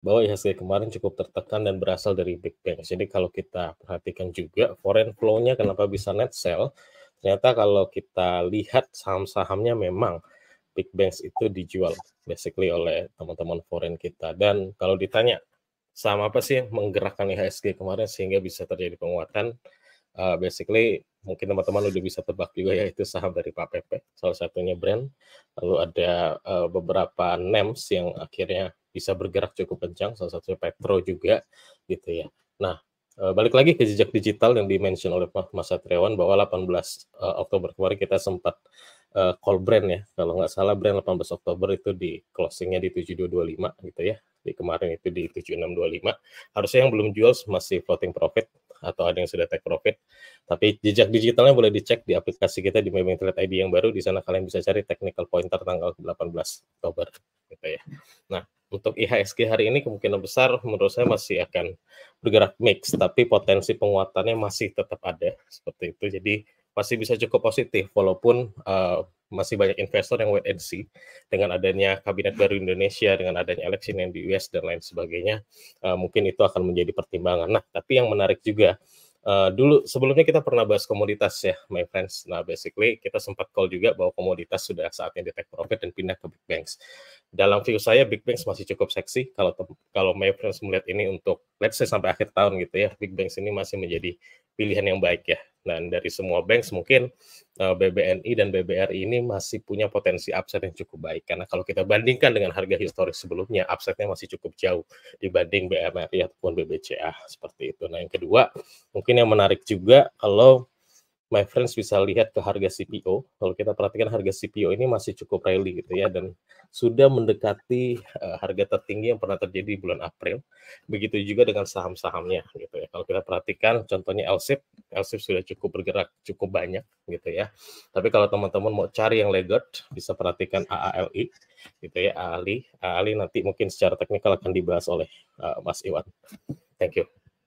bahwa IHSG kemarin cukup tertekan dan berasal dari big banks. Jadi kalau kita perhatikan juga foreign flow-nya kenapa bisa net sell, ternyata kalau kita lihat saham-sahamnya memang big banks itu dijual basically oleh teman-teman foreign kita. Dan kalau ditanya saham apa sih yang menggerakkan IHSG kemarin sehingga bisa terjadi penguatan, basically mungkin teman-teman udah bisa tebak juga ya, itu saham dari Pak Pepe, salah satunya Brand. Lalu ada beberapa names yang akhirnya bisa bergerak cukup kencang, salah satunya Petro juga gitu ya. Nah, balik lagi ke jejak digital yang di-mention oleh Mas Satriawan bahwa 18 Oktober kemarin kita sempat call Brand ya, kalau nggak salah Brand 18 Oktober itu di closingnya di 7225 gitu ya, di kemarin itu di 7625. Harusnya yang belum jual masih floating profit atau ada yang sudah take profit. Tapi jejak digitalnya boleh dicek di aplikasi kita di Maybank Trade ID yang baru. Di sana kalian bisa cari technical pointer tanggal 18 Oktober gitu ya. Nah, untuk IHSG hari ini kemungkinan besar menurut saya masih akan bergerak mix, tapi potensi penguatannya masih tetap ada seperti itu. Jadi masih bisa cukup positif walaupun masih banyak investor yang wait and see dengan adanya kabinet baru Indonesia, dengan adanya election yang di US dan lain sebagainya, mungkin itu akan menjadi pertimbangan. Nah, tapi yang menarik juga, dulu sebelumnya kita pernah bahas komoditas ya, my friends. Nah, basically kita sempat call juga bahwa komoditas sudah saatnya di take profit dan pindah ke big banks. Dalam view saya, big banks masih cukup seksi kalau my friends melihat ini untuk let's say sampai akhir tahun gitu ya, big banks ini masih menjadi pilihan yang baik ya. Dan dari semua banks mungkin BBNI dan BBRI ini masih punya potensi upside yang cukup baik, karena kalau kita bandingkan dengan harga historis sebelumnya, upside-nya masih cukup jauh dibanding BMRI ataupun BBCA seperti itu. Nah, yang kedua, mungkin yang menarik juga kalau my friends bisa lihat ke harga CPO. Kalau kita perhatikan harga CPO ini masih cukup rally gitu ya, dan sudah mendekati harga tertinggi yang pernah terjadi di bulan April. Begitu juga dengan saham-sahamnya gitu ya. Kalau kita perhatikan contohnya LSIP sudah cukup bergerak cukup banyak gitu ya. Tapi kalau teman-teman mau cari yang laggard, bisa perhatikan AALI gitu ya, AALI nanti mungkin secara teknikal akan dibahas oleh Mas Iwan. Thank you.